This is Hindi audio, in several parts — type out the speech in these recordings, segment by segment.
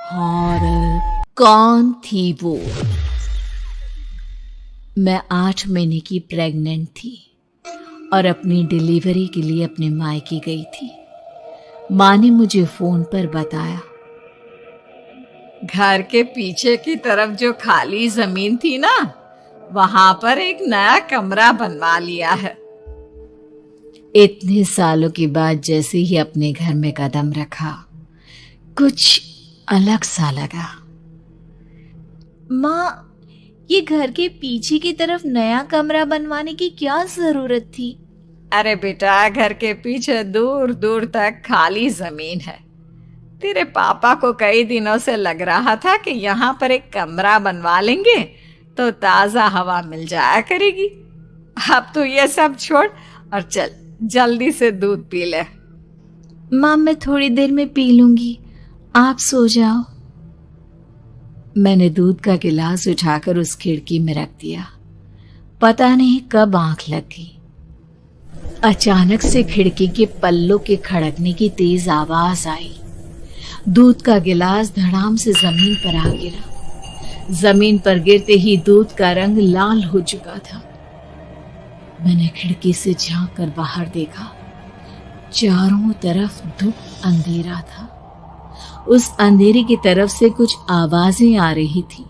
हॉरर। कौन थी वो? मैं 8 महीने की प्रेग्नेंट थी और अपनी डिलीवरी के लिए अपने मायके गई थी। माँ ने मुझे फोन पर बताया, घर के पीछे की तरफ जो खाली जमीन थी ना, वहां पर एक नया कमरा बनवा लिया है। इतने सालों के बाद जैसे ही अपने घर में कदम रखा, कुछ अलग सा लगा। माँ, ये घर के पीछे की तरफ नया कमरा बनवाने की क्या जरूरत थी? अरे बेटा, घर के पीछे दूर दूर तक खाली जमीन है। तेरे पापा को कई दिनों से लग रहा था कि यहाँ पर एक कमरा बनवा लेंगे तो ताजा हवा मिल जाया करेगी। अब तो ये सब छोड़ और चल जल्दी से दूध पी ले। माँ, मैं थोड़ी देर में पी लूंगी, आप सो जाओ। मैंने दूध का गिलास उठाकर उस खिड़की में रख दिया। पता नहीं कब आंख लग गई। अचानक से खिड़की के पल्लों के खड़कने की तेज आवाज आई। दूध का गिलास धड़ाम से जमीन पर आ गिरा। जमीन पर गिरते ही दूध का रंग लाल हो चुका था। मैंने खिड़की से झांक कर बाहर देखा। चारों तरफ धूप अंधेरा था। उस अंधेरे की तरफ से कुछ आवाजें आ रही थी,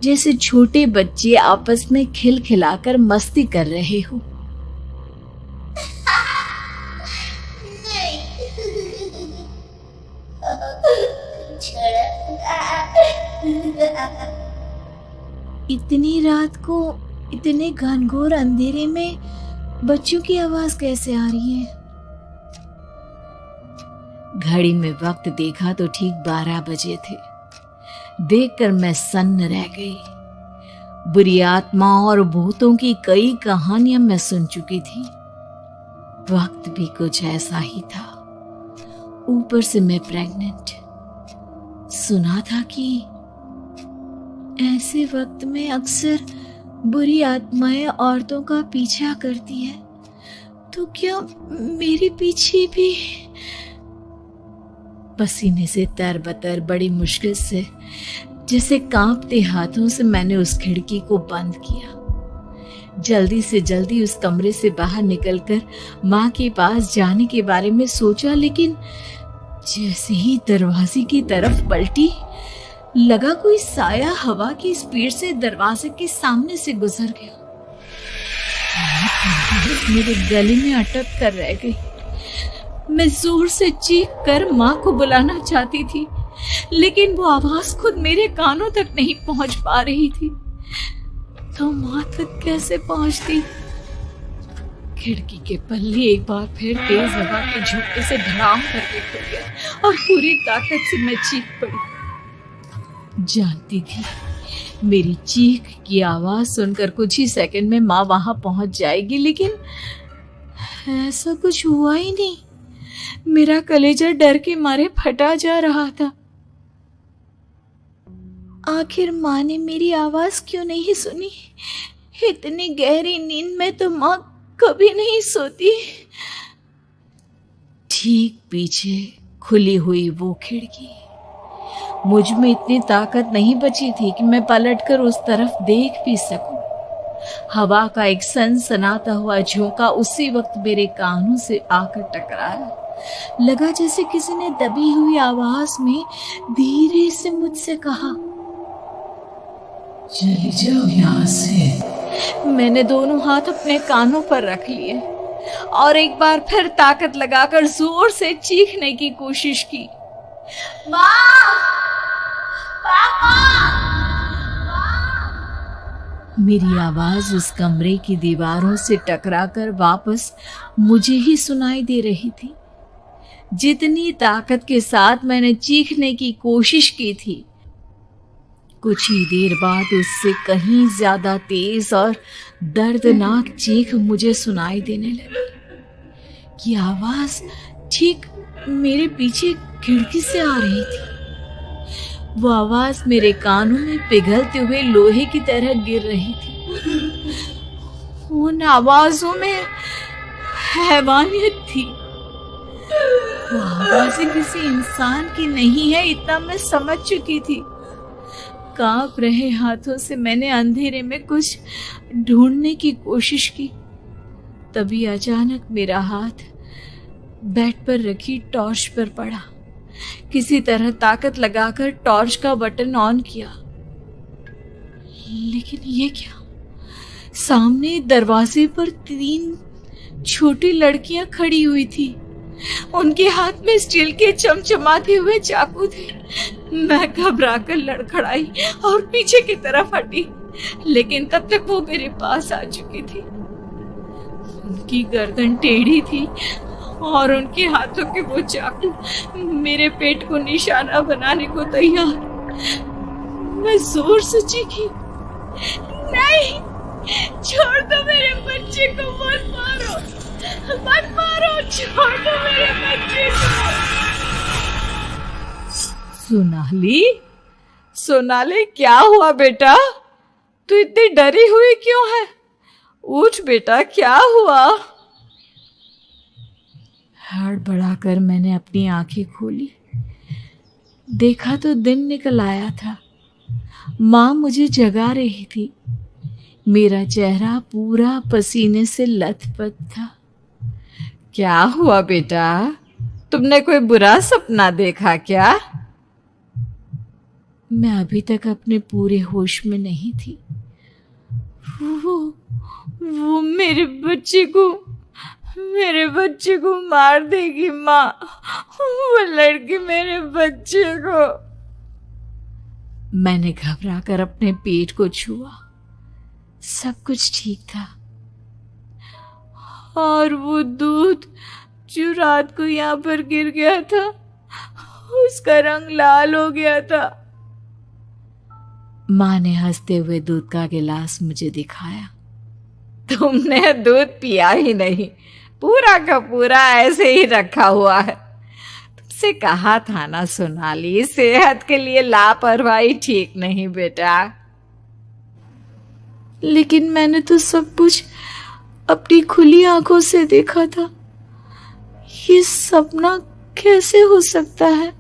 जैसे छोटे बच्चे आपस में खिलखिलाकर मस्ती कर रहे हो। इतनी रात को इतने घनघोर अंधेरे में बच्चों की आवाज कैसे आ रही है? घड़ी में वक्त देखा तो ठीक 12 बजे थे। देखकर मैं सन्न रह गई। बुरी आत्माओं और भूतों की कई कहानियां मैं सुन चुकी थी। वक्त भी कुछ ऐसा ही था। ऊपर से मैं प्रेग्नेंट। सुना था कि ऐसे वक्त में अक्सर बुरी आत्माएं औरतों का पीछा करती है। तो क्या मेरे पीछे भी? पसीने से तरबतर बड़ी मुश्किल से, जैसे कांपते हाथों से मैंने उस खिड़की को बंद किया। जल्दी से जल्दी उस कमरे से बाहर निकलकर माँ के पास जाने के बारे में सोचा, लेकिन जैसे ही दरवाजे की तरफ पलटी, लगा कोई साया हवा की स्पीड से दरवाजे के सामने से गुजर गया। मेरे गले में अटक कर रह गई। मैं जोर से चीख कर माँ को बुलाना चाहती थी, लेकिन वो आवाज खुद मेरे कानों तक नहीं पहुंच पा रही थी। तो माँ तक कैसे पहुंचती? खिड़की के पल्ले एक बार फिर तेज हवा के झोंके से धड़ाम करके खुल गया और पूरी ताकत से मैं चीख पड़ी। जानती थी मेरी चीख की आवाज सुनकर कुछ ही सेकंड में माँ वहां पहुंच जाएगी, लेकिन ऐसा कुछ हुआ ही नहीं। मेरा कलेजा डर के मारे फटा जा रहा था। आखिर माँ ने मेरी आवाज क्यों नहीं सुनी? इतनी गहरी नींद में तो माँ कभी नहीं सोती। ठीक पीछे खुली हुई वो खिड़की। मुझ में इतनी ताकत नहीं बची थी कि मैं पलटकर उस तरफ देख भी सकूं। हवा का एक सनसनाता हुआ झोंका उसी वक्त मेरे कानों से आकर टकराया। लगा जैसे किसी ने दबी हुई आवाज में धीरे से मुझसे कहा, चली जाओ यहाँ से। मैंने दोनों हाथ अपने कानों पर रख लिए और एक बार फिर ताकत लगाकर जोर से चीखने की कोशिश की। माँ! पापा! मेरी आवाज उस कमरे की दीवारों से टकराकर वापस मुझे ही सुनाई दे रही थी। जितनी ताकत के साथ मैंने चीखने की कोशिश की थी, कुछ ही देर बाद उससे कहीं ज्यादा तेज और दर्दनाक चीख मुझे सुनाई देने लगी। ये आवाज ठीक मेरे पीछे खिड़की से आ रही थी। वो आवाज मेरे कानों में पिघलते हुए लोहे की तरह गिर रही थी। उन आवाजों में हैवानियत थी। वो आवाज़ें किसी इंसान की नहीं है, इतना मैं समझ चुकी थी। कांप रहे हाथों से मैंने अंधेरे में कुछ ढूंढने की कोशिश की। तभी अचानक मेरा हाथ बेड पर रखी टॉर्च पर पड़ा। किसी तरह ताकत लगाकर टॉर्च का बटन ऑन किया, लेकिन ये क्या? सामने दरवाजे पर 3 छोटी लड़कियां खड़ी हुई थी। उनके हाथ में स्टील के चमचमाते हुए चाकू थे। मैं घबराकर लड़खड़ाई और पीछे की तरफ हटी, लेकिन तब तक वो मेरे पास आ चुकी थी। उनकी गर्दन टेढ़ी थी और उनके हाथों के वो चाकू मेरे पेट को निशाना बनाने को तैयार। मैं जोर से चीखी, नहीं, छोड़ दो मेरे बच्चे को, मत मारो, मत मारो, छोड़ दो मेरे बच्चे को। सोनाली, सोनाली, क्या हुआ बेटा? तू इतनी डरी हुई क्यों है? उठ बेटा, क्या हुआ? हड़बड़ाकर मैंने अपनी आंखें खोली। देखा तो दिन निकल आया था। माँ मुझे जगा रही थी। मेरा चेहरा पूरा पसीने से लथपथ था। क्या हुआ बेटा? तुमने कोई बुरा सपना देखा क्या? मैं अभी तक अपने पूरे होश में नहीं थी। वो मेरे बच्चे को मार देगी माँ। वो लड़की मेरे बच्चे को। मैंने घबरा कर अपने पेट को छुआ। सब कुछ ठीक था। और वो दूध जो रात को यहाँ पर गिर गया था, उसका रंग लाल हो गया था। माँ ने हंसते हुए दूध का गिलास मुझे दिखाया। तुमने दूध पिया ही नहीं, पूरा का पूरा ऐसे ही रखा हुआ है। तुमसे कहा था ना सोनाली, सेहत के लिए लापरवाही ठीक नहीं बेटा। लेकिन मैंने तो सब कुछ अपनी खुली आंखों से देखा था। ये सपना कैसे हो सकता है?